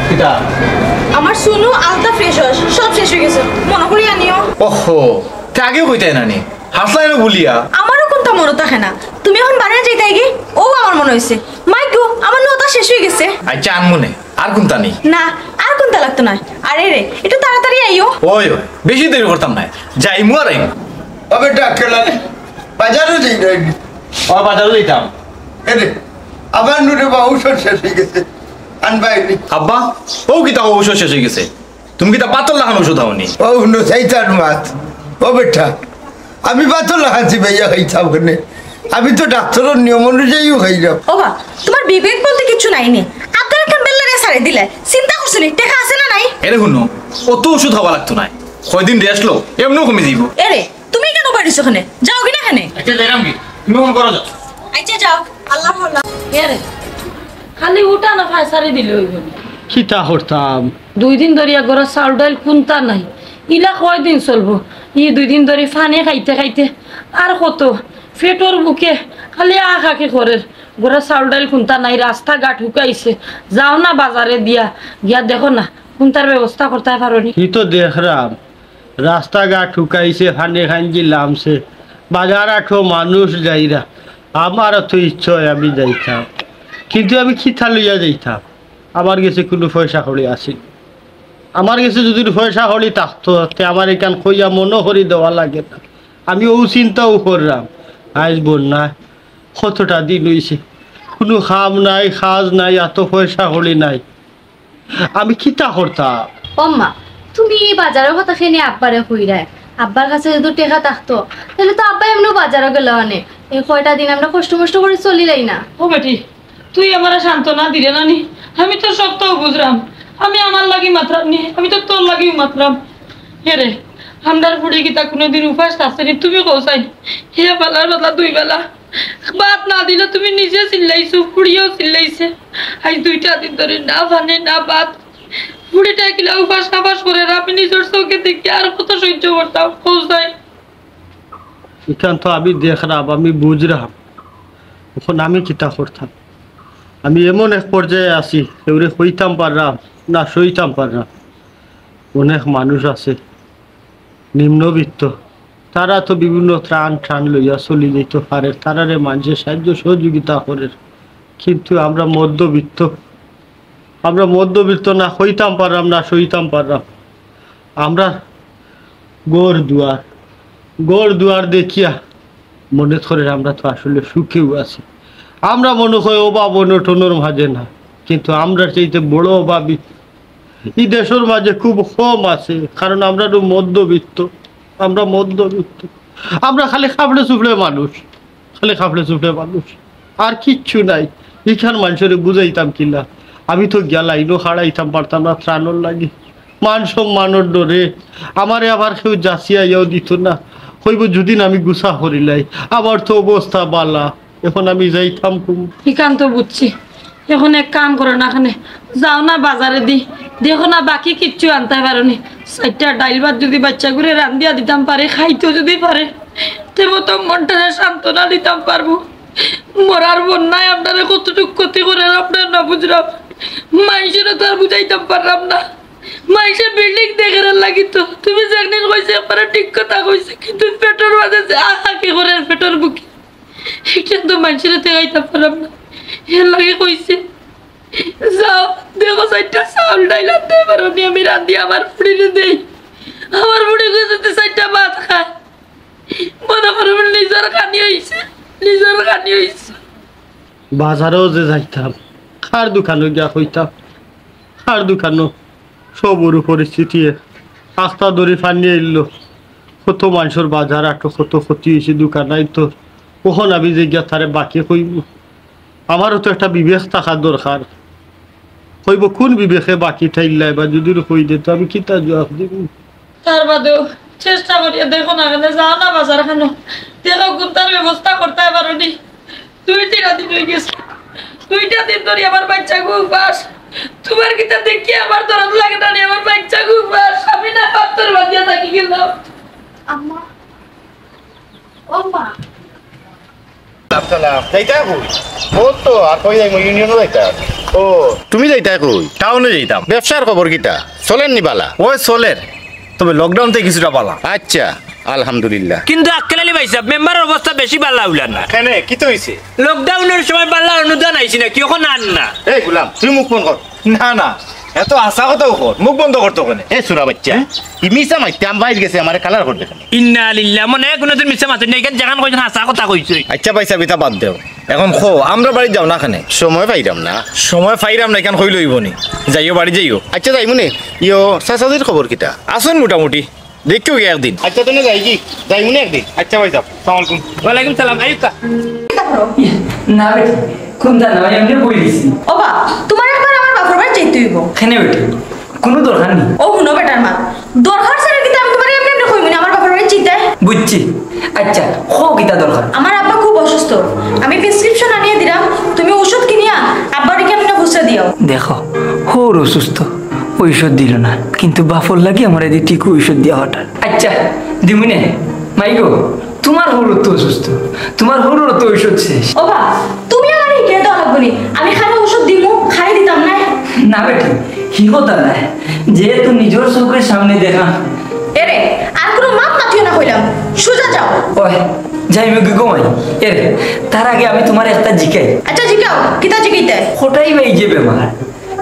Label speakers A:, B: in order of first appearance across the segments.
A: কিটা
B: আমার শুনু আলতা ফ্রেশ ওয়াশ সব শেষ হয়ে গেছে মনে করি আনিও
A: ওহো তে আগেও কইতাই নানি হাসলাই না বলিয়া
B: আমারও কোনটা মনে থাকে না তুমি এখন বাড়িতে যাইতে গি ও আমার মনে হইছে মাইকো আমার নটা শেষ হয়ে গেছে
A: আচ্ছা আনমনে আর কোনটা নেই
B: না আর কোনটা লাগতো না আরে রে একটু তাড়াতাড়ি আইও
A: ওই ওই বেশি দেরি করতাম না যাই মু আর আইম
C: अबे डाक्टरला বাজারও যাই না
A: ও বাজারে যাইতাম
C: এরে আবার নুরে বা ঔষধ শেষ হয়ে গেছে আনবাইনি
A: আব্বা ও কিতা ঔষধ শেষ হয়ে গেছে তুমি কিতা পাতল লাগানো ওষুধ হওনি
C: ও নো সাইতার মাত ও বেটা আমি বাতো লাগাচ্ছি ভাইয়া খাইতাম ওখানে আমি তো ডাক্তারের নিয়ম অনুযায়ীও খাইলাম
B: ও বা তোমার বিবেক বলতে কিছু নাই নি আপনার এখন বেল্লারে সারে দিলে চিন্তা করছেন টাকা আছে না নাই
A: এরে শুনো অত ওষুধ হওয়া লাগতো না কয়দিন রেস্ট লো এমনিও কমে যাইব
B: এরে তুমি কেন বাড়িছ ওখানে যাও কি না এখানে
A: আচ্ছা যাইরাম কি তুমি ফোন করো যাও
B: আচ্ছা যাও আল্লাহ আল্লাহ
D: এরে খালি উঠা না ফাঁসারি দিলে হইব
E: কিতা করতাম
D: 2 দিন ধরে গড়া চাউল ডাইল কোনটা নাই ইলা কয়দিন চলবো 2 দিন ধরে ফানে খাইতে খাইতে আর কত পেটর বুকে খালি আখাকে করে গড়া চাউল ডাইল কোনটা নাই রাস্তাঘাট হুকাইছে যাও না বাজারে দিয়া গিয়া দেখো না কোনটার ব্যবস্থা করতে পারোনি
E: কি তো দেখলাম রাস্তাঘাট ঠুকাইছে ফানে খাঞ্জি লামছে বাজার আঠো মানুষ যাইরা আমার তো ইচ্ছা হয় আমি যাইতাম কিন্তু আমি খিথা লইয়া যাইতাম আমার কাছে কোনো পয়সা কড়ি আসি আমার কাছে যদি পয়সা কড়ি থাকতো তে আমার এখান কইয়া মনে করি দেওয়া লাগে না আমি ও চিন্তাও করলাম আজ বন্যা কতটা দিন হইছে কোনো খাম নাই খাজ নাই এত পয়সা কড়ি নাই আমি খিতা করতাম
F: অম্মা তুমি এই বাজারের কথা খেয়ে আব্বারে কইরা আব্বার কাছে যদি টাকা থাকতো তাহলে তো আব্বা এমনিও বাজারে গেল অনেক এই কয়টা দিন আমরা কষ্ট মষ্ট করে চলিলাই না
D: ও বেটি তুই আমার সান্ত্বনা দিলে না নি আমি তো সব তো বুঝলাম আমি আমার লাগি মাত্রাম নি আমি তো তোর লাগি মাত্রাম হেরে আমদার বুড়ি গীতা কোনোদিন উপাস আসেনি তুমি কৌসাই হে বেলার বেলা 2 বেলা ভাত না দিলে তুমি নিজে চিল্লাইছো বুড়িও চিল্লাইছে আজ 2টা দিন ধরে না ভানে না ভাত বুড়িটা কিলা উপাস নাপাস করে আমি নিজের চোখে দেখি আর কত সহ্য করতাম কৌসাই
E: এখান তো আমি দেখলাম আমি বুঝলাম এখন আমি কিতা করতাম আমি এমন এক পর্যায়ে আছি এবারে হইতাম পারলাম না সইতাম পারলাম অনেক মানুষ আছে নিম্নবিত্ত তারা তো বিভিন্ন ত্রাণ লইয়া চলি যেতে পারে তারারে মানুষের সাহায্য সহযোগিতা করে কিন্তু আমরা মধ্যবিত্ত না হইতাম পারলাম না সইতাম পারলাম আমরা গড় দুয়ার দেখিয়া মনে করে আমরা তো আসলে সুখেও আছি আমরা মনে করি অভাব অনটনের মাঝে না কিন্তু আমরা চাইতে বড় অভাবী এই দেশের মাঝে খুব কম আছে কারণ আমরা তো মধ্যবিত্ত আমরা খালি খাবড়ে চুপড়ে মানুষ আর কিচ্ছু নাই এখান মানুষের বুঝাইতাম কিনা আমি তো গেলাইনও হারাইতাম পারতাম না ত্রাণর লাগি মান সম্মানের ডরে আমারে আবার কেউ যাচিয়াইয়াও দিত না হইব যদি আমি গুছা করিলাই আমার তো অবস্থা বালা এখন আমি যাইতাম
D: ইকান তো বুঝছি এখন এক কাম করো না এখানে যাও না বাজারে দি দেখো না বাকি কিচ্ছু আনতে পারোনি 4টা ডাইল ভাত যদি বাচ্চা করে রান্ধিয়া দিতাম পারে খাইতেও যদি পারে তেমন তো মনটারে সান্ত্বনা দিতাম পারবো মরার বন্যায় আপনারা কতটুকু ক্ষতি করে আপনার না বুঝলাম মাইসেরও তো আর বুঝাইতাম পারলাম না মাইসের বিল্ডিং দেখে লাগিত তুমি যেদিন কইছে আপনারা ঠিক কথা কইছে কিন্তু পেটের মাঝে যে আহাকে করে পেটের বুকে এটা তো মানুষের দেখাইতে পারলাম না এর লাগে কইছে যাও দেখো 4টা চাউল ডাইল আনতে পারোনি আমি রান্ধি আমার বুড়িরে দেই আমার বুড়ি কইছে 4টা ভাত খায় মনে করো নিজের খানি হইছে
E: বাজারেও যে যাইতাম খার দোকানে গিয়া হইতাম খার দোকানও সবর পরিস্থিতি আস্তা ধরে ফানি এলো কত মানুষের বাজার আটো কত ক্ষতি হয়েছে দোকান নাই তো কখন আমি যে গিয়া তারে বাকি হইব আমারও তো একটা বিবেক থাকা দরকার হইব কোন বিবেকে বাকি থাইলাই বা যদি হই দে তো আমি কিতা জবাব দিব
D: তার বাদেও চেষ্টা করিয়া দেখো না কেন যাও না বাজার খানো দেখো গুপ্তার ব্যবস্থা করতে পারোনি 2-3 দিন হয়ে গেছে 2টা দিন ধরে আমার বাচ্চা ঘুমাস তোমার কিতা দেখি আমার দরদ লাগে না আমার বাচ্চা ঘুমাস আমি না পাত্তর বাঁধিয়া থাকি গেলাম
F: আম্মা অম্মা
G: যাইতা কই ও তো আর কই যাই ইউনিয়নও যাইতা ও তুমি যাইতা কই
A: টাউনে যেতাম
G: ব্যবসার খবর কিটা চলেন নি বালা
A: ওই চলের তবে লকডাউন থেকে কিছুটা পালা
G: আচ্ছা আলহামদুলিল্লাহ
E: কিন্তু আক্কেলালি ভাই সাহেব মেম্বারের অবস্থা বেশি বাল্লা উলান না
A: কেন কি তো হইছে
E: লকডাউনের সময় বাল্লা অনুদান আইছি না কি এখন আন না
G: এই গুলাম তুই মুখ ফোন কর
A: না না এত আশা কথা কর মুখ বন্ধ করতো কেন
G: এ সুরা বাচ্চা ইমিসা মাইতে আম বাইর গেছে আমারে কালার করতে
E: ইন্না লিল্লাহ মনে কোনদিন মিছা মাতে নাই কেন জাগান কইছেন হাসা কথা কইছে
A: আচ্ছা পয়সা বিতা বাদ দেও এখন খো আমরা বাড়ি যাও না খানে
G: সময় পাইরাম না
A: সময় ফাইরাম না কেন হইল হইবনি যাইও বাড়ি যাইও
G: আচ্ছা যাই মনে ইয়ো সাসাদির খবর কিটা
A: আসুন মোটামুটি দেখেও গিয়ে একদিন
G: আচ্ছা তুমি যাই কি যাই মনে একদিন
A: আচ্ছা ভাই যাও সালাম আলাইকুম
E: ওয়ালাইকুম সালাম আইকা
H: না বেটি কোনটা না এমনি বই দিছি
B: ও বা তোমার একবার আমার বাপের বাড়ি যেতে হইব
H: খেনে বেটি কোনো দরকার নেই
B: ও হুনো বেটার মা দরকার ছাড়া কিন্তু আমি তোমার এমনি এমনি কইবনি আমার বাপের বাড়ি যেতে
H: বুঝছি আচ্ছা হো কিতা দরকার
B: আমার আব্বা খুব অসুস্থ আমি প্রেসক্রিপশন আনিয়ে দিলাম তুমি ওষুধ কিনিয়া আব্বারে কেমনে বুঝতে দিও
H: দেখো হোর অসুস্থ ঔষধ দিল না কিন্তু বাফর লাগি আমার এদিকে ঠিক ঔষধ দিয়া হঠাৎ আচ্ছা দিমুনে মাইগো তোমার হোর তো অসুস্থ তোমার হোর তো ঔষধ শেষ
B: ও বা তুমি আমার কে দেওয়া লাগবে নি আমি খালি ওষুধ দিমু খাই দিতাম না
H: না বেটি কি কথা না যেহেতু নিজের চোখের সামনে দেখা
B: এরে আর কোনো মাপ মাতিও না কইলাম সোজা যাও
H: ওই যাই মুখে ঘুমাই এর তার আগে আমি তোমার একটা জিকাই
B: আচ্ছা জিগাও কিতা জিগাইতে
H: হঠাই ভাই যে বেমার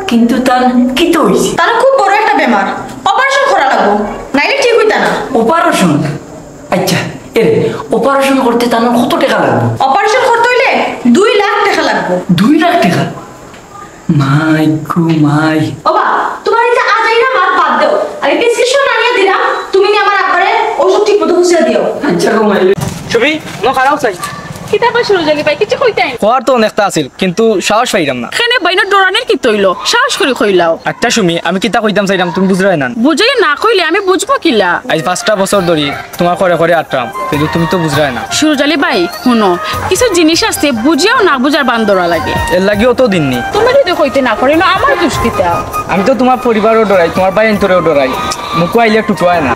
H: কিন্তু তার কি তো হইছে
B: তার খুব বড় একটা বেমার অপারেশন করা লাগবো নাইলে ঠিক হইতা না
H: অপারেশন আচ্ছা এর অপারেশন করতে তার কত টাকা লাগবে
B: অপারেশন করতে হইলে 2 লাখ টাকা লাগবো
H: 2 লাখ টাকা মাই গো মাই
B: ওবা তোমার এই যে আজাইরা মাত বাদ দাও আমি প্রেসক্রিপশন আনিয়ে দিলাম তুমি নি আমার আব্বারে ওষুধ ঠিক মতো বুঝিয়ে দিও
H: আচ্ছা গো মাই
I: ছবি মই খারাপ চাই
D: কিতা কই শুরু জালি ভাই কিছু কইতাই
I: খোয়ার তো অনেকটা আছিল কিন্তু সাহস পাইলাম না
D: খেনে বাইনা ডরানির কি তৈল সাহস করে কইলাও
I: একটা সুমি আমি কিতা কইতাম চাইলাম তুমি বুঝরাই না
D: বুঝাই না কইলে আমি বুঝবো কিলা
I: আজ 5টা বছর ধরে তোমার করে করে আটটাম কিন্তু তুমি তো বুঝরাই না
D: সুরজালি ভাই শুনো কিছু জিনিস আছে বুঝিয়াও না বুঝার বান্দরা লাগে
I: এর লাগিও তো দিন নি
D: তুমি যদি কইতে না পারি না আমার দুষ্টিতা
I: আমি তো তোমার পরিবারও ডরাই তোমার ভাই এন্তরেও ডরাই মুখো আইলে টুটুয়ায় না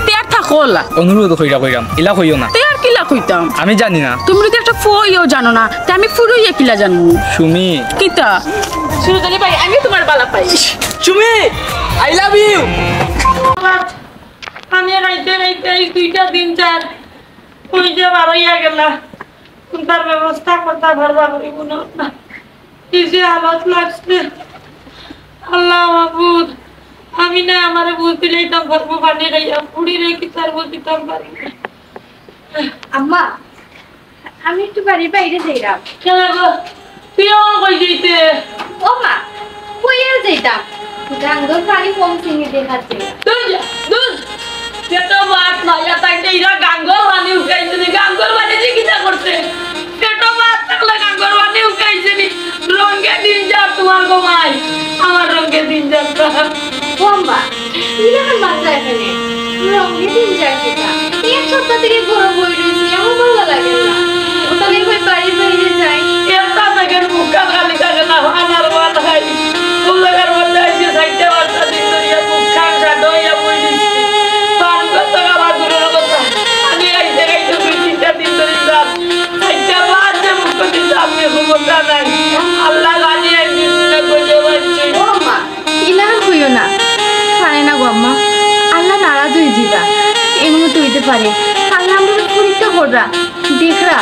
D: তেয়ার থাকোলা
I: অনুরোধ কইরা কইরাম ইলা কইও না
D: তেয়ার কিলা কইতাম
I: আমি জানি না
D: তুমি যদি একটা ফইও জানো না তে আমি ফুরুইয়া কিলা জানো
I: সুমি
D: কিতা সুরজালি ভাই আমি তোমার বালা পাই
I: সুমি আই লাভ ইউ
D: আমি রাইতে রাইতে এই 2টা দিন চার কই যে বারইয়া গেলা তার ব্যবস্থা করতে পারবা করিব না কি যে হালত লাগছে আল্লাহ মাহবুব আমি না আমারে বুঝতে লইতাম পারবো পানি রাইয়া পুড়ি রে কি তার বুঝতাম পারি না
F: আম্মা আমি একটু বাড়ির বাইরে যাইলাম
D: কেন গো তুই আমার কই যাইতে
F: ও মা কইয়া যাইতাম গাঙ্গর পানি কম চিনি দেখাচ্ছে
D: দুধ পেটো ভাত নয়া থাকতে এরা গাঙ্গর পানি উকাইছে নি গাঙ্গর পানি যে কিটা করছে পেটো ভাত থাকলে গাঙ্গর পানি উকাইছে নি রঙে দিন যা তোমার গোমাই আমার রঙে দিন যা
F: ও আম্মা ইলাকার বাচ্চা এখানে রঙে দিন যায় কিটা এক সপ্তাহ থেকে গরম হয়ে রয়েছে আমার ভালো লাগে না ওখানে কই বাড়ির বাইরে যাই
D: একটা জায়গার মুখা খালি থাকে না আমার মন হয় ও জায়গার মধ্যে এসে থাকতে পারতা দিন ধরিয়া মুখা সাদো ইয়া বলি পান কত আমার দূরের কথা আমি আইতে গাইতে 2-3টা দিন ধরে যাব একটা বাদ যে মুখ দিন আমি ঘুমোতা নাই আল্লাহ জানি একদিন না কইতে পারছি
F: ও মা ইলাকার হইও না পারে না গো আম্মা আল্লাহ নারাজ হয়ে যাবা এমন তো হইতে পারে আল্লাহ আমাদের পরীক্ষা কররা দেখরা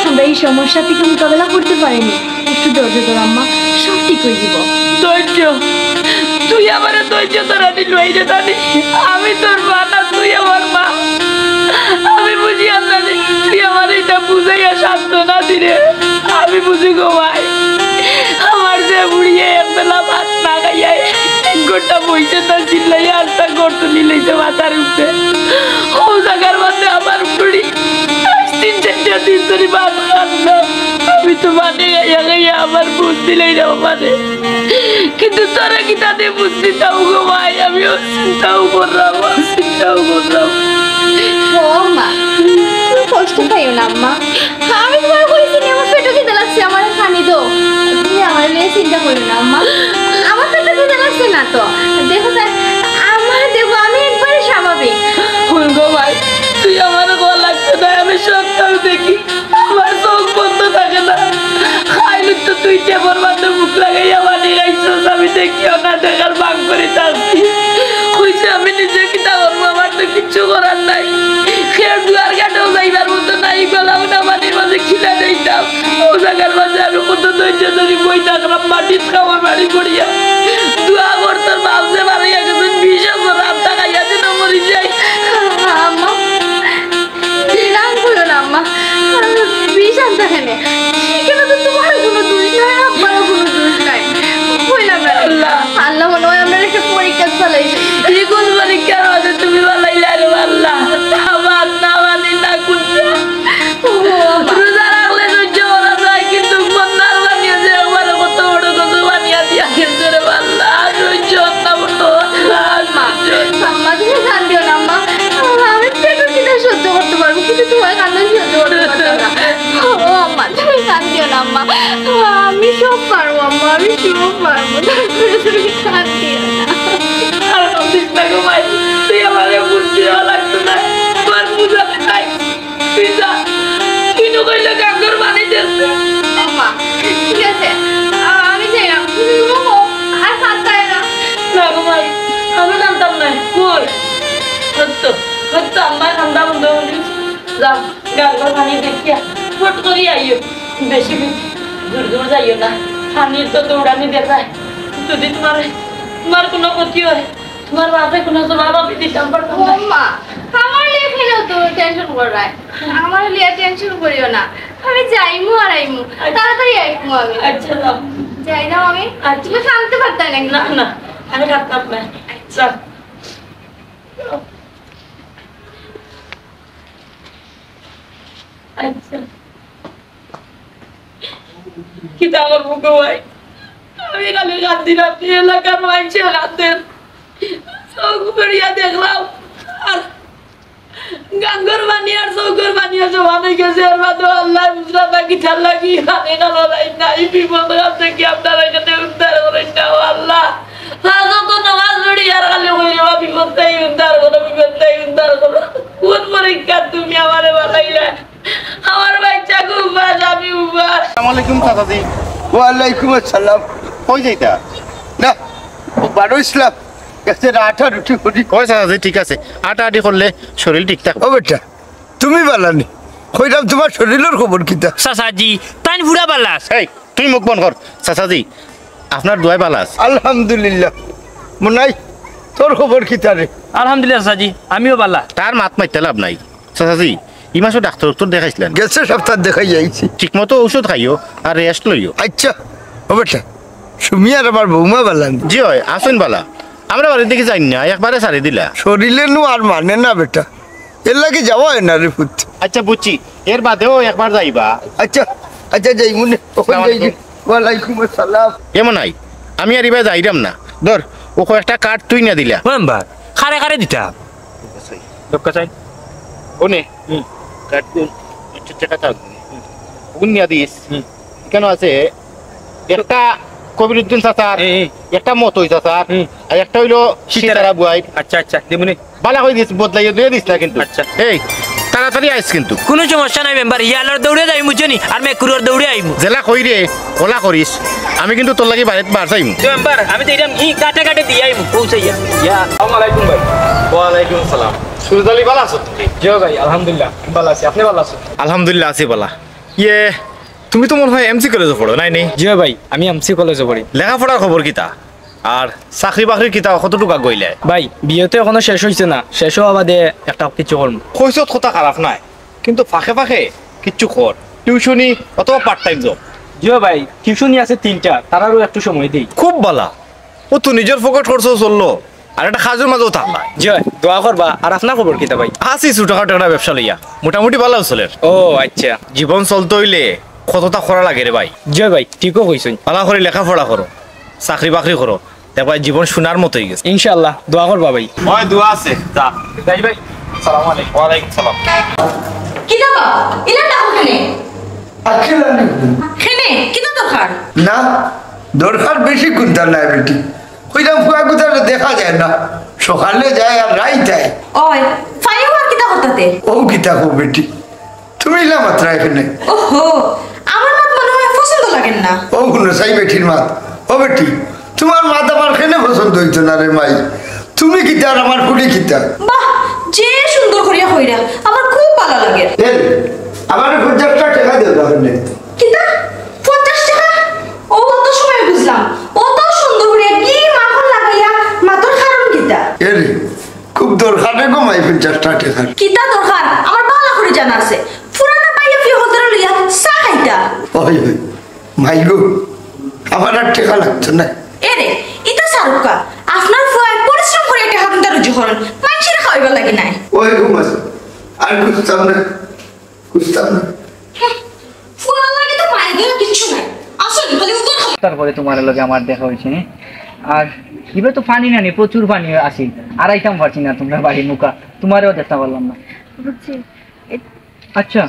F: আমরা এই সমস্যা থেকে মোকাবেলা করতে পারিনি একটু ধৈর্য ধর আম্মা সব ঠিক হয়ে যাব
D: ধৈর্য তুই আমার ধৈর্য ধরা দিল এই যে জানি আমি তোর মা না তুই আমার মা আমি বুঝি না তুই আমার এটা বুঝাইয়া শান্ত না দিলে আমি বুঝি গো ভাই আমার যে বুড়িয়ে একবেলা ভাত না খাইয়া 1 ঘন্টা বইছে তার চিল্লাই আর তা গর্ত নিলেছে মাথার উপরে ও জায়গার মধ্যে আমার বুড়ি 3-4 দিন ধরে ভাত খান না আমি তো মানে গাইয়া গাইয়া আমার বুঝ দিলেই না মানে কিন্তু তোরা কি তাদের বুঝতে চাও গো ভাই আমিও চিন্তাও করলাম
F: ও মা তুমি কষ্ট পাইও না আম্মা আমি তোমার কইছি নি আমার পেটে খিদে লাগছে আমার খানি দাও তুমি আমার নিয়ে চিন্তা করো না আম্মা আমার পেটে খিদে লাগছে না তো দেখো স্যার আমার দেখো আমি একবারে স্বাভাবিক
D: ফুল গো ভাই তুই আমার গো লাগছে না আমি সব দেখি আমার চোখ বন্ধ দুইটা বরবাদ মুখ লাগাইয়া বানি রাইছো আমি দেখিও না দেখার ভাগ করে যাচ্ছি কইছে আমি নিজে কিতা করবো আমার তো কিচ্ছু করার নাই খেয়ে দুয়ার ঘাটেও যাইবার মতো নাই গলাও না পানির মাঝে খিলা দিতাম ও জায়গার মাঝে আমি কত ধৈর্য ধরি বই থাকলাম মাটির খাওয়ার বাড়ি করিয়া দোয়া করতাম ভাবছে বাড়াইয়া গেছেন 20 বছর রাত টাকাইয়া যেন মরি যাই
F: আম্মা রাগ করো না আম্মা বিষ আনতে হেনে সেখানে তো তোমার কোনো দোষ নাই আব্বারও কোনো দোষ নাই কইলাম না আল্লাহ মনে হয় আমরা একটা পরীক্ষা চালাইছি
D: এই কোন পরীক্ষার মাঝে তুমি বানাইলে আরে আল্লাহ আমার না মানি না কুঞ্জা রোজা রাখলে সহ্য করা যায় কিন্তু বন্যার বানিয়ে যে আমার কত বড় কত বানিয়ে দিয়া গেছে রে আল্লাহ সহ্য না বলো
F: আম্মা তুমি কান্দিও না আম্মা আমি পেটের খিদে সহ্য করতে পারবো কিন্তু তোমার কান্না সহ্য করতে পারবো না ও আম্মা তুমি কান্দিও না আম্মা আমি সব পারবো আম্মা আমি সব পারবো তারপরে তুমি কান্দিও না
D: আর কদিন লাগো ভাই তুই আমারে বুঝতে লাগতো না তোর বুঝা নাই পিজা তুই তো কইলে কাঙ্গর বানাইতেছে
F: আম্মা ঠিক আছে আমি যাই না তুমি ঘুমো আর হাত পায় না
D: না গো ভাই আমি জানতাম না কই সত্য আমার ঠান্ডা বন্ধ হয়ে যাও গাঙ্গর পানি দেখিয়া ফট করি আইও বেশি দূর দূর যাইও না পানির তো দৌড়ানি দেখায় যদি তোমার কোনো ক্ষতি হয় তোমার বাপে কোনো জবাব আমি দিতাম পারতাম না
F: আম্মা আমার লেখানো তো টেনশন করায় আমার লিয়া টেনশন করিও না আমি যাইমু আর আইমু তাড়াতাড়ি আইমু আমি
D: আচ্ছা যাও
F: যাই না আমি তুমি থামতে পারতাই নাকি
D: না না আমি থাকতাম না আচ্ছা আচ্ছা কি আমার বুকে ভাই আমি খালি কান্দি না এলাকার মানুষে রাতের চৌকুরিয়া দেখলাম আর গাঙ্গর বানিয়ার চৌকর বানিয়া জমা হয়ে গেছে আর মাত্র আল্লাহ বুঝলাম নাকি ঠাল লাগি হাতে কালো নাই বিপদ কাছে কি আপনারা এখানে উদ্ধার করেন না আল্লাহ যত নামাজ পড়ি আর খালি কইরা বিপদটাই উদ্ধার করো কোন পরীক্ষা তুমি আমারে বানাইলে আমার বাচ্চা খুব বাস আমি উপাস
G: আসসালামু আলাইকুম চাচাজি
C: ওয়ালাইকুম আসসালাম
G: কই যাইতা
C: না ও বারো ইসলাম একটা আঠা রুটি করি
G: কই চাচাজি ঠিক আছে আটা আটি করলে শরীর ঠিক থাকবে
C: ও বেটা তুমি বালানি কইলাম তোমার শরীরের খবর কিতা
H: চাচাজি তাই বুড়া পাল্লাস
G: এই তুই মুখ বন্ধ কর চাচাজি আপনার দোয়াই ভালো আছে
C: আলহামদুলিল্লাহ মনাই তোর খবর কিতা রে
H: আলহামদুলিল্লাহ চাচাজি আমিও পাল্লা
G: তার মাত মারতে লাভ নাই চাচাজি এই মাসও ডাক্তার তো দেখাইছিলেন
C: গেছে সপ্তাহ দেখাই যাইছি
G: ঠিক মতো ঔষধ খাইও আর রেস্ট লইও
C: আচ্ছা ও বেটা সুমি আর আমার বৌমা বালানি
G: জি হয় আসুন বালা আমরা বাড়ির দিকে যাই না একবারে সারি দিলা
C: শরীরে নু আর মানে না বেটা এর লাগে যাওয়া হয় না রে পুত
G: আচ্ছা বুঝছি এর বাদেও একবার যাইবা
C: আচ্ছা আচ্ছা যাই মনে ওয়ালাইকুম আসসালাম
G: এমন নাই আমি আর এবার যাইরাম না ধর ও একটা কার্ড তুই না দিলা
H: মেম্বার খারে খারে দিতা দক্কা চাই
G: ওনে কার্ড টাকা চাও উনিয়া দিস কেন আছে একটা কবিরউদ্দিন চাচার একটা মতই চাচার আর একটা হইলো সীতারা বুয়াই
H: আচ্ছা আচ্ছা দেবুনি
G: বালা কই দিস বদলাই দিয়ে দিস না কিন্তু
H: আচ্ছা।
G: এই তাড়াতাড়ি আইস কিন্তু
H: কোনো সমস্যা নাই মেম্বার ইয়ালার দৌড়ে যাই মুজনি আর মেকুরর দৌড়ে আইমু
G: জেলা কই রে ওলা করিস আমি কিন্তু তোর লাগি বাড়িতে বার চাইমু
H: মেম্বার আমি তো এরকম ই কাটে কাটে দিয়ে আইমু পৌঁছাইয়া ইয়া আসসালামু আলাইকুম ভাই
G: ওয়ালাইকুম আসসালাম সুরজ আলী ভালো আছো তুমি
I: জি ভাই আলহামদুলিল্লাহ ভালো আছি আপনি ভালো আছেন
A: আলহামদুলিল্লাহ আছি বলা ইয়ে তুমি তো মনে হয় এমসি কলেজে পড়ো নাই নি
I: জি ভাই আমি এমসি কলেজে পড়ি
A: লেখাপড়ার খবর কিতা আর চাকরি বাকরির কিতা কতটুকু গইলে
I: ভাই বিয়ে তো এখনো শেষ হয়েছে না শেষ হওয়া বাদে একটা কিছু করবো
A: কইছত কথা খারাপ নাই কিন্তু ফাঁকে ফাঁকে কিচ্ছু কর টিউশনি অথবা পার্ট টাইম জব
I: জি ভাই টিউশনি আছে 3টা তারারও একটু সময় দেই
A: খুব বালা ও তো নিজের পকেট খরচ চললো আর একটা কাজের মাঝেও থাকলা
I: জি ভাই দোয়া করবা আর আপনার খবর কিতা ভাই
A: আসি ছোটখাটো একটা ব্যবসা লইয়া মোটামুটি ভালো চলে
I: ও আচ্ছা
A: জীবন চলতে হইলে কতটা করা লাগে রে ভাই
I: জি ভাই ঠিকও কইছেন
A: ভালো করে লেখাপড়া করো চাকরি বাকরি করো দেখবা জীবন সোনার মতো হয়ে গেছে
I: ইনশাআল্লাহ দোয়া করবা ভাই
A: হয় দোয়া আছে যা
I: যাই ভাই আসসালামু আলাইকুম
A: ওয়ালাইকুম সালাম
B: কি দাবা ইলা দাও খানে
C: আচ্ছা
B: খানে কি দরকার
C: না দরকার বেশি কোনটা নাই বেটি কইলাম ফুয়া কোথা দেখা যায় না সকালে যায় আর রাইত যায়
B: ওই ফাইও আর কি দাও করতে
C: ও কিতা কো বেটি তুমি ইলা মাত্রা এখানে
B: ওহো আমার মত মনে হয় পছন্দ লাগে লাগেন না।
C: ও শুনো সাই বেঠির মাত, ও বেটি তোমার মাত আমার কেনে পছন্দ হইতো না রে মাই, তুমি কিতা আর আমার কুড়ি কিতা।
B: বাহ, যে সুন্দর করিয়া কইরা আমার খুব ভালো লাগে।
C: আমার 50 টাকা দিও তাহলে।
B: কিতা 50 টাকা? ও তো সময় বুঝলাম, অত সুন্দর করে কি মাখন লাগাইয়া মাতর কারণ কিতা?
C: এরে খুব দরকার রে গো মাই 50 টাকা।
B: কিতা দরকার আমার ভালো করে জানা আছে। পুরানা পাইয়া ফি হতরে লইয়া চা খাইতা।
C: ওই ওই মাই গো আমার আর টাকা লাগতো না।
B: এরে ইতা সারুকা আপনার ফুয়ায় পরিশ্রম করে টাকা কিন্তু রুজি করেন, মানুষের খাওয়াইবার লাগে নাই।
C: ওই গো মাস আর কুস্তাম না, কুস্তাম না।
B: ফুয়া লাগে তো মায়ের দেওয়া কিচ্ছু নাই, আসলে খালি উগর খাওয়া।
I: তারপরে তোমার লগে আমার দেখা হয়েছে, আর এবার তো পানি নানি, প্রচুর পানি আসিল, আর আইতাম পারছি না তোমরা বাড়ির মুখা, তোমারও দেখতে পারলাম না। আচ্ছা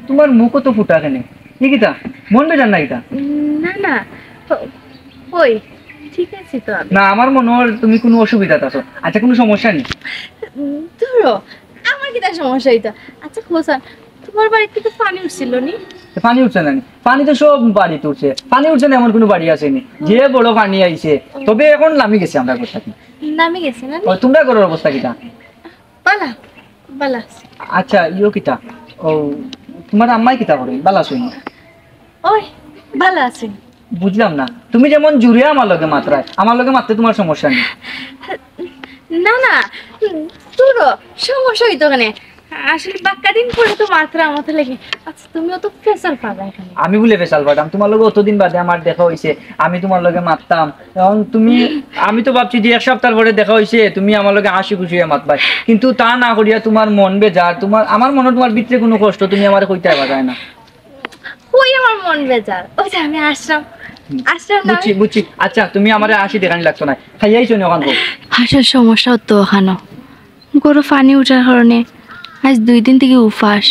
I: তোমার মুখও তো ফুটা কেন, নিকিতা মন বেজান না এটা?
F: না না ওই ঠিক আছে তো আমি।
I: না আমার মনে হয় তুমি কোনো অসুবিধাতে আছো। আচ্ছা কোনো সমস্যা নেই?
F: ধরো আমার কি তার সমস্যা হইতো। আচ্ছা খোসান, তোমার বাড়িতে তো পানি উঠছিল নি?
I: পানি উঠছে না? পানি তো সব বাড়িতে উঠছে, পানি উঠছে না এমন কোনো বাড়ি আসেনি। যে বড় পানি আইছে, তবে এখন নামি গেছে আমরা ঘর থাকি।
F: নামে গেছে না?
I: তোমরা ঘরের অবস্থা কিটা?
F: বালা বালা।
I: আচ্ছা ইও কিটা? ও তোমার আম্মাই কিটা করে? বালা শুনি
F: ওই ভালো আছে।
I: বুঝলাম না, তুমি যেমন জুড়ে আমার লগে মাত্রায়, আমার লগে মারতে তোমার সমস্যা নেই?
F: না না তোরও সমস্যা হইতো কেন, আসলে বাক্কা দিন পরে তো মাত্রা আমাকে লেগে। আচ্ছা তুমিও তো ফেসাল পাবা এখানে।
I: আমি বলে ফেসাল পাঠাম? তোমার লগে অতদিন বাদে আমার দেখা হয়েছে, আমি তোমার লগে মারতাম, এখন তুমি, আমি তো ভাবছি যে 1 সপ্তাহ পরে দেখা হয়েছে তুমি আমার লগে হাসি খুশি হয়ে মাত পাই, কিন্তু তা না করিয়া তোমার মন বেজার, তোমার আমার মনে তোমার ভিতরে কোনো কষ্ট তুমি আমার কইতে পারা না।
F: ওই আমার মন বেজার, ওই যে আমি আসলাম আসলাম না।
I: বুঝছি বুঝছি। আচ্ছা তুমি আমার হাসি দেখানি লাগতো না, খাইয়াইছো নি ওখান?
F: হাসার সমস্যা হতো ওখানো, গরু পানি উঠার কারণে আজ 2 দিন থেকে উপাস,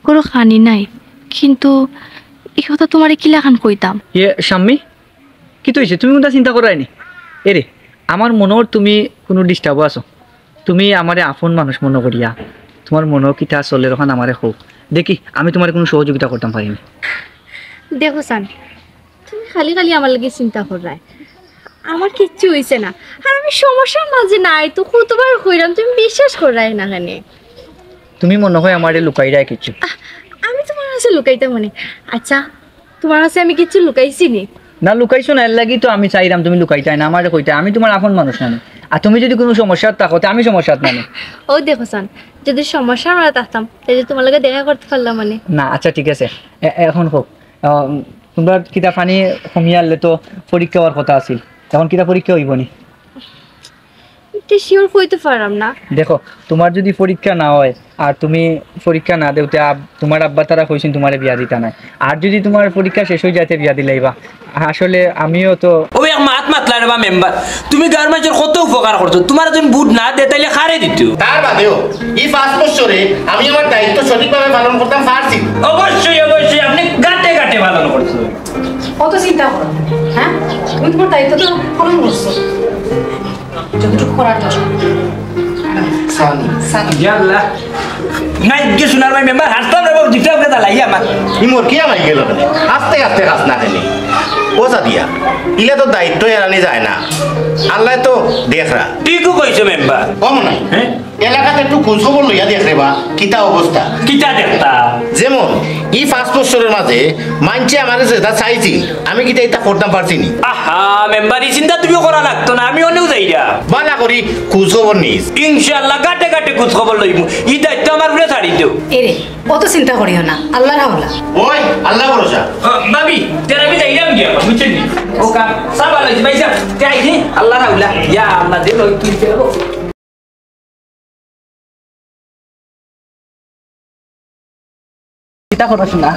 F: গরু খানি নাই। কিন্তু এই কথা তোমার কিলাখান কইতাম।
I: ইয়ে স্বামী কি তো হয়েছে, তুমি কোনটা চিন্তা করাইনি? এরে আমার মনে হয় তুমি কোনো ডিস্টার্ব আছো, তুমি আমার আপন মানুষ মনে করিয়া তোমার মনে কিতা চলে ওখান আমারে হোক দেখি, আমি তোমার কোনো সহযোগিতা করতাম পারিনি।
F: দেখো সান, তুমি খালি খালি আমার লাগে চিন্তা করায়, আমার কিচ্ছু হইছে না, আর আমি সমস্যার মাঝে নাই তো কতবার কইরাম, তুমি বিশ্বাস করাই না কেন?
I: তুমি মনে হয় আমার লুকাই রায় কিছু?
F: আমি তোমার কাছে লুকাইতে মনে? আচ্ছা তোমার কাছে আমি কিছু লুকাইছি নি?
I: না লুকাইছো না, এর লাগি তো আমি চাইলাম তুমি লুকাইতাই না, আমার কইতে আমি তোমার আপন মানুষ না। আর তুমি যদি কোনো সমস্যার থাকো আমি সমস্যার না।
F: ও দেখো সান, যদি সমস্যার মাঝে থাকতাম তাহলে তোমার লাগে দেখা করতে পারলাম মানে
I: না। আচ্ছা ঠিক আছে, এখন হোক, তোমরা কিতা পানি কমিয়ে আনলে তো পরীক্ষা হওয়ার কথা আছিল, এখন কিতা পরীক্ষা হইব নি?
F: শিওর কইতে পারলাম না।
I: দেখো তোমার যদি পরীক্ষা না হয় আর তুমি পরীক্ষা না দেওতে তোমার আব্বা তারা কইছেন তোমার বিয়া দিতা নাই, আর যদি তোমার পরীক্ষা শেষ হয়ে যাইতে বিয়া দিলাইবা, আসলে আমিও তো
H: ওই মাত মাতলা রে বা মেম্বার, তুমি গার মাঝের কত উপকার করছো, তোমার যদি বুট না দে তাইলে খারে দিত।
G: তার বাদেও এই 5 বছরে আমি আমার দায়িত্ব সঠিকভাবে পালন করতাম পারছি।
H: অবশ্যই অবশ্যই আপনি গাটে গাটে পালন করছো।
B: অত চিন্তা করো না, হ্যাঁ তুমি তোমার দায়িত্ব তো পালন করছো যতটুকু করার দরকার।
H: ইয়াল্লাহ নাই কি শোনার ভাই মেম্বার হাসতাম রে বাবু, দিতাম কে দালাই আমার
G: ইমোর কি আমাই গেল কেন? আস্তে আস্তে কাজ না কেন ওসা দিয়া ইলে তো দায়িত্ব এড়ানি যায় না, আল্লাহ তো দেখরা।
H: ঠিকও কইছো মেম্বার।
G: কম না
H: হ্যাঁ
G: এলাকাতে একটু খোঁজখবর লইয়া দেখ রে বা কিতা অবস্থা।
H: কিটা দেখতা
G: যেমন এই 5 বছরের মাঝে মানছে আমার যেটা চাইছি আমি কিতা এটা করতাম পারছি নি।
H: আহা মেম্বার এই চিন্তা তুমিও করা লাগতো না, আমি অনেক যাইরা
G: বালা করি খোঁজখবর নিস।
H: ইনশাআল্লাহ গাটে গাটে খোঁজ খবর লইব, এই দায়িত্ব আমার উপরে ছাড়ি দিও।
B: এরে অত চিন্তা করিও না, আল্লাহর হাওলা।
G: ওই আল্লাহ ভরসা।
H: ভাবি তেরা আমি যাইরাম গিয়া বুঝছেন নি ও কাম সাবা লাগছে ভাই সাহেব তাই নি আল্লাহ রাউলা ইয়া আল্লাহ দে লই কি দেবো।
I: কিতা করছ না?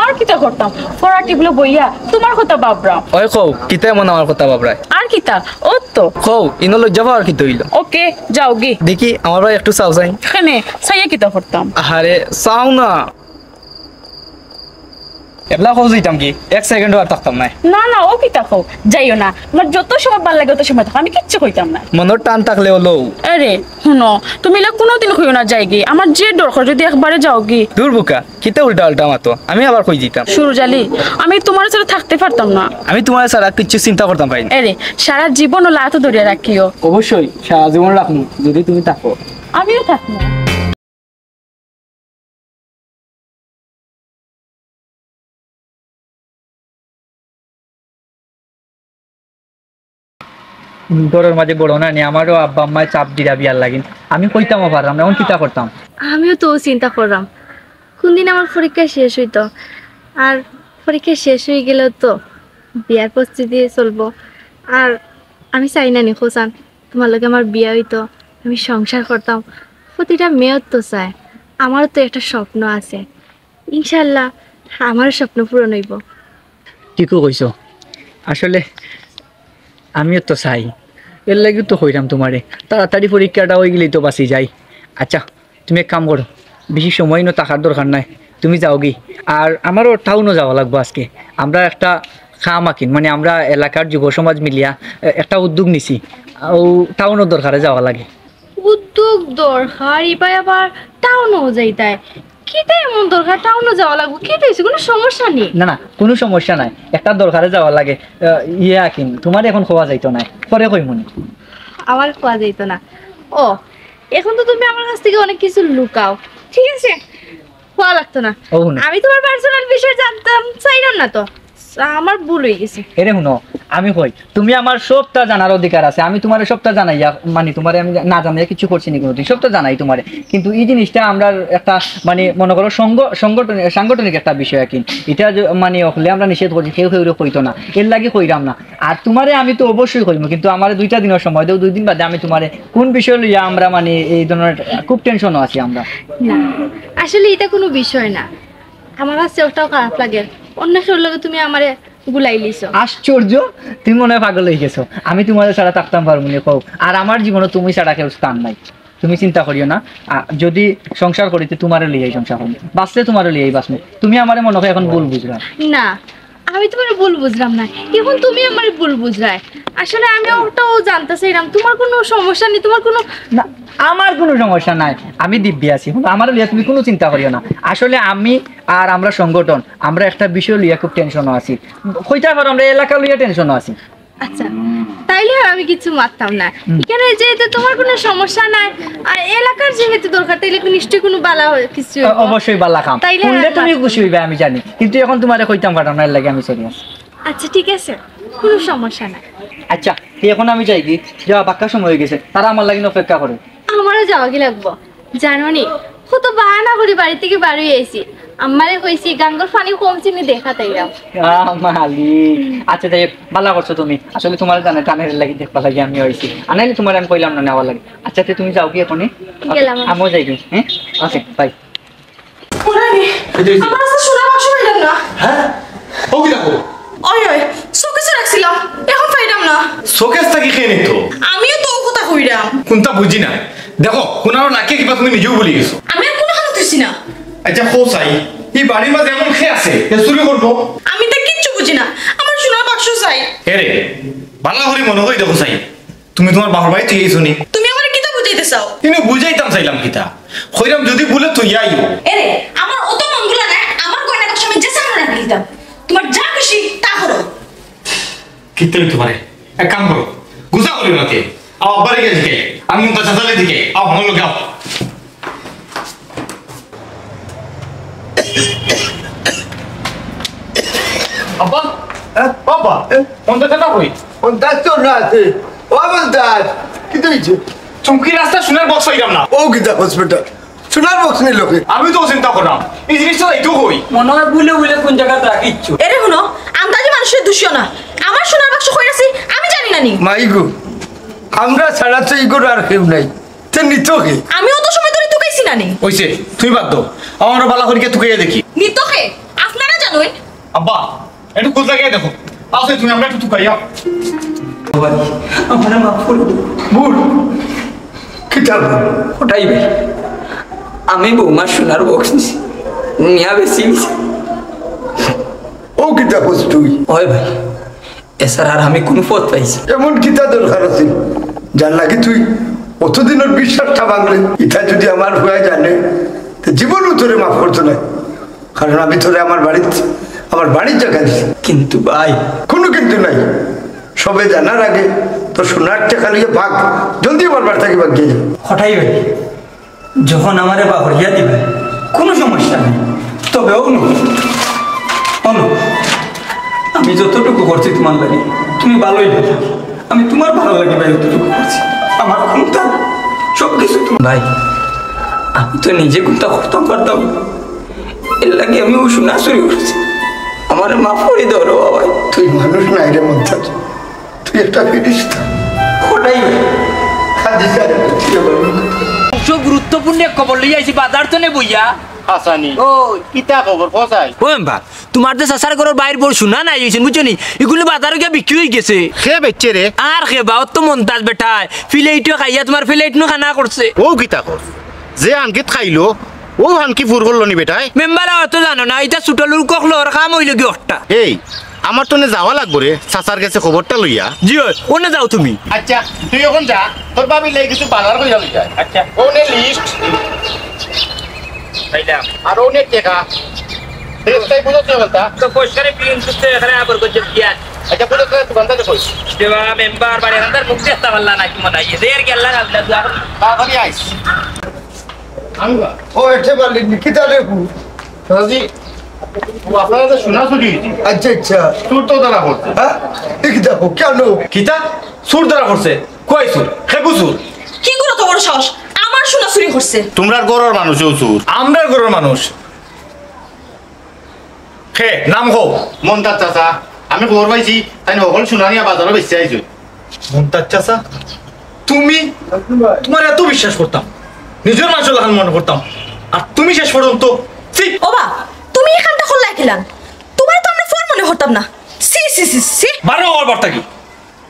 D: আর কিতা করতাম, পড়াটি গুলো বইয়া তোমার কথা বাবরা।
I: ওই কও কিতা এমন আমার কথা বাবরায়?
D: আর কিতা ও তো
I: কও ইনো লজ্জা পাওয়ার কি তৈল?
D: ওকে যাও গে
I: দেখি আমার ভাই একটু চাও চাই।
D: এখানে সাইয়া কিতা করতাম?
I: আরে চাও না, এবলা খোঁজ দিতাম কি 1 সেকেন্ডও আর থাকতাম না।
J: না না ও কি তাকো যাইও না, আমার যত সময় ভালো লাগে তত সময় থাকো, আমি কিচ্ছু কইতাম না।
I: মনের টান থাকলে হলো
J: আরে শুনো তুমি এলা কোনোদিন কইও না যাই কি, আমার যে দরকার যদি একবারে যাও কি।
I: দূর বুকা কিতা উল্টা উল্টা মাতো, আমি আবার কই দিতাম।
J: সুরজালি আমি তোমার সাথে থাকতে পারতাম না।
I: আমি তোমার ছাড়া কিছু চিন্তা করতাম পাই না।
J: আরে সারা জীবন ওলা হাতে ধরে রাখিও।
I: অবশ্যই সারা জীবন রাখবো যদি তুমি থাকো।
J: আমিও থাকবো।
I: ঘরের মাঝে বড় না নি, আমারও আব্বা আম্মায় চাপ দিরা বিয়ার লাগিন, আমি কইতামও পারলাম না, এমন চিন্তা করতাম।
F: আমিও তো চিন্তা করলাম কোনদিন আমার পরীক্ষা শেষ হইতো, আর পরীক্ষা শেষ হয়ে গেলেও তো বিয়ার প্রস্তুতি চলবো। আর আমি চাই না নি খোঁচান তোমার লগে আমার বিয়া হইতো, আমি সংসার করতাম। প্রতিটা মেয়ের তো চায়, আমারও তো একটা স্বপ্ন আছে, ইনশাল্লাহ আমারও স্বপ্ন পূরণ হইব।
I: ঠিকও কইছো, আসলে আমিও তো চাই, এর লাগি তো হইলাম তোমারে তাড়াতাড়ি পরীক্ষাটা হয়ে গেলেই তো বাঁচি যাই। আচ্ছা তুমি এক কাম করো, বেশি সময় না টাকার দরকার নাই, তুমি যাও গি। আর আমারও টাউনও যাওয়া লাগবো আজকে, আমরা একটা খামাকিন মানে আমরা এলাকার যুব সমাজ মিলিয়া একটা উদ্যোগ নিছি, ও টাউনের দরকারে যাওয়া লাগে।
F: উদ্যোগ দরকার এবার আবার টাউনও যাইতাই, কিটা এমন দরকার টাউনও যাওয়া লাগবে, কি হয়েছে কোনো সমস্যা নেই।
I: না না কোনো সমস্যা নাই, একটা দরকারে যাওয়া লাগে। ইয়া কিন তোমার এখন খোয়া যাইতো না, পরে কই মনে
F: আমার খোয়া যাইত না। ও এখন তো তুমি আমার কাছ থেকে অনেক কিছু লুকাও, ঠিক আছে খোয়া লাগতো না।
I: ও না
F: আমি তোমার পার্সোনাল বিষয় জানতাম চাইলাম না তো, আমার ভুল হয়ে গেছে।
I: এরে শুনো আমি কই তুমি আমার সবটা জানার অধিকার আছে, আমি তোমার সবটা জানাইয়া মানে তোমার আমি না জানাইয়া কিছু করছি নি কোনোদিন, সবটা জানাই তোমারে। কিন্তু এই জিনিসটা আমরা একটা মানে মনে করো সাংগঠনিক একটা বিষয় কিন, এটা মানে হলে আমরা নিষেধ করছি, কেউ কেউ কইতো না, এর লাগে কইরাম না। আর তোমারে আমি তো অবশ্যই কইব, কিন্তু আমার 2টা দিনের সময় দেও, 2 দিন বাদে আমি তোমারে কোন বিষয় লইয়া আমরা মানে এই ধরনের খুব টেনশনও আছি আমরা।
F: না আসলে এটা কোনো বিষয় না, আমার কাছে ওটাও খারাপ লাগে অন্য কেউ লগে তুমি আমারে গুলাই লিছো।
I: আশ্চর্য, তুমি মনে হয় পাগল হয়ে গেছো, আমি তোমাদের ছাড়া থাকতাম পারবো না কও, আর আমার জীবনে তুমি ছাড়া কেউ স্থান নাই, তুমি চিন্তা করিও না। যদি সংসার করিতে তোমারও লিয়াই সংসার করি, বাঁচলে তোমারও লিয়াই বাঁচবে। তুমি আমার মনে হয় এখন ভুল বুঝলাম
F: না, আমি তোমার ভুল বুঝলাম না, এখন তুমি আমার ভুল বুঝলাই। আসলে আমি ওটাও জানতে চাইলাম তোমার কোনো সমস্যা নেই, তোমার কোনো
I: না, আমার কোনো সমস্যা নাই, আমি দিব্যি আছি, আমার লিয়া তুমি কোনো চিন্তা করিও না। আসলে আমি আর আমরা সংগঠন আমরা একটা বিষয় লিয়া খুব টেনশনও আছি, হইতে পারো আমরা এলাকা লইয়া টেনশনও আছি।
F: আচ্ছা তাইলে আর আমি কিছু মারতাম না, এখানে যেহেতু তোমার কোনো সমস্যা নাই আর এলাকার যেহেতু দরকার, তাইলে নিশ্চয়ই কোনো বালা কিছু
I: অবশ্যই বালা কাম, শুনলে তুমি খুশি হইবে আমি জানি, কিন্তু এখন তোমারে কইতাম পারতাম না, এর লাগে আমি চলে আসি।
F: আচ্ছা ঠিক আছে কোনো সমস্যা নাই।
I: আচ্ছা এখন আমি যাই কি, যাওয়া পাক্কা সময় হয়ে গেছে, তারা আমার লাগিন অপেক্ষা করে।
F: আমারও যাওয়া কি লাগবো জানো নি, কত বাহানা করি বাড়ি থেকে বাড়ি আইছি, আমারে কইছি গাঙ্গর পানি কমছে নি দেখা তাইলাম।
I: মালিক আচ্ছা যাই ভালো করছো তুমি, আসলে তোমার জানে টানের লাগি দেখবা লাগে আমি হইছি, আনাইলে তোমার আমি কইলাম না নেওয়া লাগে। আচ্ছা তুমি যাও কি এখনই,
F: গেলাম
I: আমিও যাই কি। হ্যাঁ আচ্ছা বাই।
B: আমার কাছে শোনা বাক্স পাইলাম না।
A: হ্যাঁ ও কি দেখো
B: ওই ওই শোকেসে রাখছিলাম, এখন পাইলাম না।
A: শোকেস থাকি খেয়ে নিত,
B: আমিও তো ও কথা কইরাম।
A: কোনটা বুঝি না, দেখো কোনারও নাকে কিবা তুমি নিজেও বলি গেছো।
B: আমি আর কোনো হালত হইছি না।
A: আচ্ছা খোসাই এই বাড়ির মাঝে এমন খেয়ে আছে চুরি করবো,
B: আমি তো কিচ্ছু বুঝি না, আমার সোনার বাক্স চাই।
A: এরে বালা হরি মনে করি দেখো সাই, তুমি তোমার বাবার বাড়ি তুই এইছো নি,
B: তুমি আমার কিতা বুঝাইতে চাও?
A: কিন্তু বুঝাইতাম চাইলাম কিতা কইরাম যদি বলে তুই আইও।
B: এরে আমার অত মনগুলা না, আমার গয়না বাক্স আমি যে সামনে রাখি দিতাম, তোমার যা খুশি তা করো।
A: কিতে তোমারে এক কাম করো, গুজা করিও নাকে আও আব্বারে গিয়ে দিকে, আমি মুন্তা চাচালে দিকে আও আমার লোক আও। আব্বা বাবা কোনটা না হই
C: কোনটা তো না আছে ও বলতাস কি হইছে?
A: চমকি রাস্তা শুনার বক্স হইলাম না,
C: ও গীতা হসপিটাল সোনার বক্স নিল লোকে,
A: আমি তো চিন্তা করলাম এই জিনিসটা এইটু হই
I: মনে হয় বুলে বুলে কোন জায়গাতে রাখিচ্ছো।
B: এরে শুনো আন্দাজি মানুষের দোষিও না, আমার সোনার বাক্স কই আছে আমি জানি না নি।
C: মাইগো আমরা ছাড়া তো এই করে আর কেউ নাই, তে নিত কে?
B: আমি অত সময় ধরে তুকাইছি না নি।
A: হইছে তুই বাদ দাও, আমার বালা হরিকে তুকাইয়া দেখি।
B: নিতকে আপনারা জানেন।
A: আব্বা একটু খোঁজ লাগিয়ে দেখো, আসলে তুমি আমরা একটু তুকাইয়া
H: আমার মাফ করে দিও।
C: ভুল কিতা
H: ওটাই ভাই, আমি বৌমার সোনার বক্স নিছি নিয়া বেশি নিছি,
C: ও কিতা করছ তুই?
H: ওই ভাই এছাড়া আর আমি কোনো পথ পাইছি।
C: এমন কিতা দরকার আছে যার লাগে তুই অতদিনের বিশ্বাসটা ভাঙলে? ইটা যদি আমার হয়ে জানে জীবন তোরে মাফ করতো না, কারণ আমি তোরে আমার বাড়ির জায়গা দিছি।
H: কিন্তু ভাই
C: কোনো কিন্তু নাই, সবে জানার আগে তো সোনার টাকা নিয়ে ভাগ, জলদি আমার বাড়ি থেকে ভাগ গিয়ে যাবে।
H: হঠাই ভাই যখন আমারে বাহরিয়া দিবে কোনো সমস্যা নেই, তবে অনু আমি যতটুকু করছি তোমার লাগে তুমি ভালোই লাগে, আমি তোমার ভালো লাগে ভাই যতটুকু করছি, আমার কোনটা সব কিছু ভাই আমি তো নিজে কোনটা করতাম পারতাম, এর লাগে আমি ও শোনা শুরু করেছি, আমার মাফ করে দাও রে বাবা।
C: তুই মানুষ নাই রে মন্তাজ, তুই একটা ফিরিস্তা।
H: হঠাই ভাই
I: গুরুত্বপূর্ণ খবর লই আইছি বাজার তো নে বইয়া
G: হাসানি ও কিতা খবর পৌঁছাই
I: ও এম্বা তোমার তো সাসার ঘরের বাইর বড় শোনা নাই হইছেন বুঝছো নি, এগুলো বাজারে গিয়ে বিক্রি হয়ে গেছে।
G: সে বেচছে রে?
I: আর খেবা তো মন্তাজ বেটায় ফিলেইটো খাইয়া তোমার ফিলেইটো খানা করছে।
G: ও কিতা কর যে আনকিত খাইলো ও আনকি ফুর করলো নি বেটায়?
I: মেম্বার তো জানো না, এটা ছোট লোক কখলোর কাম হইল কি একটা।
G: এই আমার তো যাওয়া লাগবো রে চাচার কাছে খবরটা লইয়া।
I: জি ওনে যাও তুমি।
G: আচ্ছা তুই এখন যা, তোর ভাবি লাই কিছু বাজার করে যাবি। আচ্ছা ওনে লিস্ট পাইলাম আর ওনে টাকা তাই বুঝতে বলতা
I: তো পয়সারে প্রিন্ট করতে এখানে আবার করতে দিয়া।
G: আচ্ছা বুঝতে দোকানদারে কই
I: দেবা মেম্বার বাড়ি আন্দার মুখ দেখতে পারলা না কি মনে হয় দের গেল্লা গাবলা যা
G: বাবারি আইস আমি
C: ও এঠে বলি নিকিতা রে কু
G: সাজি ও আপনারা তো শোনা শুনি।
C: আচ্ছা আচ্ছা
G: তোর তো দাঁড়া করতে
C: হ্যাঁ নিকিতা কু কেন
A: কিতা সুর দ্বারা করছে? কই সুর? হেবু সুর?
B: কি করে তোমার সাহস আমার শোনা চুরি করছে?
G: তোমরা গরর মানুষ চুর,
A: আমরা গরুর মানুষ। হে নাম হো
G: মন্তাজ চাচা, আমি খবর পাইছি তাই নকল শুনানিয়া বাজারে বেঁচে আইছো।
A: মুমতাজ চাচা তুমি, তোমার এত বিশ্বাস করতাম, নিজের মানুষের লাগান মনে করতাম, আর তুমি শেষ পর্যন্ত
B: ওবা তুমি এখানটা খোলা খেলাম, তোমার তো আমরা ফোন মনে করতাম না। সি সি সি সি
A: বারো আমার বার্তা কি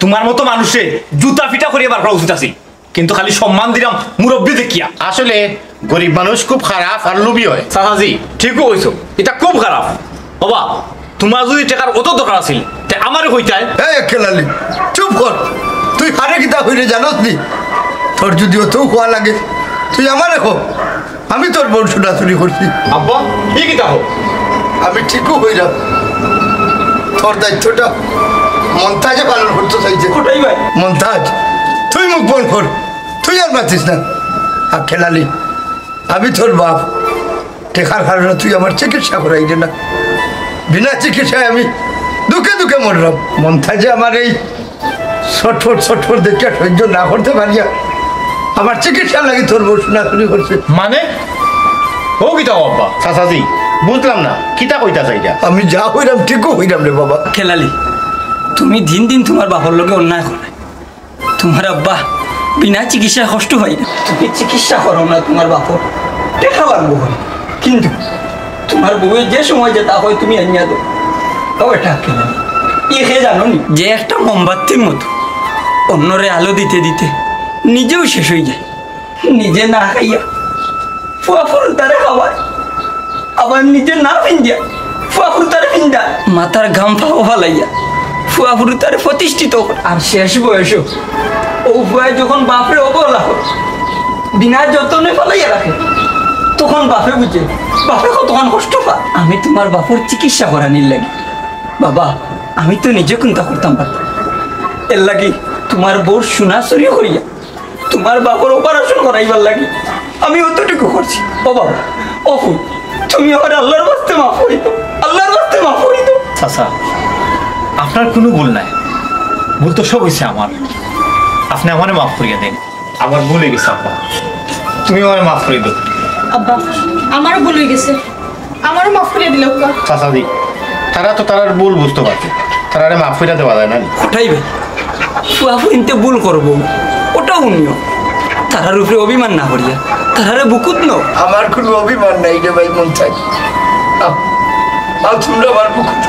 A: তোমার মতো মানুষে জুতা পিটা করিয়ে বার করা উচিত আছে, কিন্তু খালি সম্মান দিলাম মুরব্বী দেখিয়া।
G: আসলে গরিব মানুষ খুব খারাপ আর লোভী হয়।
A: চাচাজি ঠিকও কইছো, এটা খুব খারাপ। বাবা তোমার যদি টাকার অত দরকার আছিল তে আমারে কইতাই।
C: এই খেলালি চুপ কর, তুই হারে কিতা হইলে জানোস নি? তোর যদি অত খোয়া লাগে তুই আমার রেখো, আমি তোর বোন শোনা চুরি করছি।
A: আব্বা কি কিতা হোক
C: আমি ঠিকও হইলাম, তোর দায়িত্বটা মন্তাজে পালন করতে চাইছে।
H: হঠাই ভাই
C: মন্তাজ তুই মুখ বন্ধ কর, তুই আর বাঁচিস না। আর খেলালি আমি তোর বাপ, টেকার কারণে তুই আমার চিকিৎসা করাই না, বিনা চিকিৎসায় আমি দুঃখে দুঃখে মরলাম। মন্তাজে আমার এই ছটফট দেখে সহ্য না করতে পারিয়া আমার চিকিৎসা লাগে তোর বউ শোনা চুরি করছে।
A: মানে ও কিতা আব্বা?
G: চাচাজি বুঝলাম না কিতা কইতা চাইটা।
C: আমি যা হইলাম ঠিকও হইলাম রে বাবা।
H: খেলালি তুমি দিন দিন তোমার বাবার লোকে অন্যায় করে, তোমার আব্বা বিনা চিকিৎসা কষ্ট হয় না, তুমি চিকিৎসা করো না তোমার বাপর দেখা লাগবো, কিন্তু তোমার বউয়ের যে সময় যেটা হয় তুমি আনিয়া দো। ও এটা খেলালি ইহে জানো নি যে একটা মোমবাতির মতো অন্যরে আলো দিতে দিতে নিজেও শেষ হয়ে যায়, নিজে না খাইয়া ফুয়াফুর তারে খাওয়ায়, আবার নিজে না পিন্দিয়া ফুয়াফুর তারে পিন্দা, মাথার ঘাম ফাও ফালাইয়া ফুয়াফুর তারে প্রতিষ্ঠিত করে। আর শেষ বয়সে ও ফুয়ায় যখন বাপরে অবহেলা করে বিনা যত্নে ফালাইয়া রাখে, তখন বাপে বুঝে বাপে কতক্ষণ কষ্ট পা। আমি তোমার বাপুর চিকিৎসা করানির লাগে বাবা, আমি তো নিজে চিন্তা করতাম পারতাম, এর লাগি তোমার বউর সোনা চুরি করিয়া তোমার বাপর অপারেশন করাইবার লাগি আমি অতটুকু করছি। ও বাবা ও ফুল তুমি আমার আল্লাহর বাস্তে মাফ করি দাও, আল্লাহর বাস্তে মাফ করি দাও।
A: চাচা আপনার কোনো ভুল নাই, ভুল তো সব হয়েছে আমার, আপনি আমারে মাফ করিয়া দেন। আমার ভুল হয়ে গেছে আব্বা, তুমি আমারে মাফ করে দাও।
B: আব্বা আমারও ভুল হয়ে গেছে, আমারও মাফ করে দিল।
G: চাচাজি তারা তো তারার ভুল বুঝতে পারছে, তারা মাফ করে দেওয়া যায় না।
H: ওটাই ভাই ফুয়াফুরিনতে ভুল করবো ওটাও উনিও, তারার উপরে অভিমান না করিয়া তারারে বুকুত নো।
C: আমার কোনো অভিমান নাই রে ভাই মন্তাজ, তোমরা আমার বুকুত।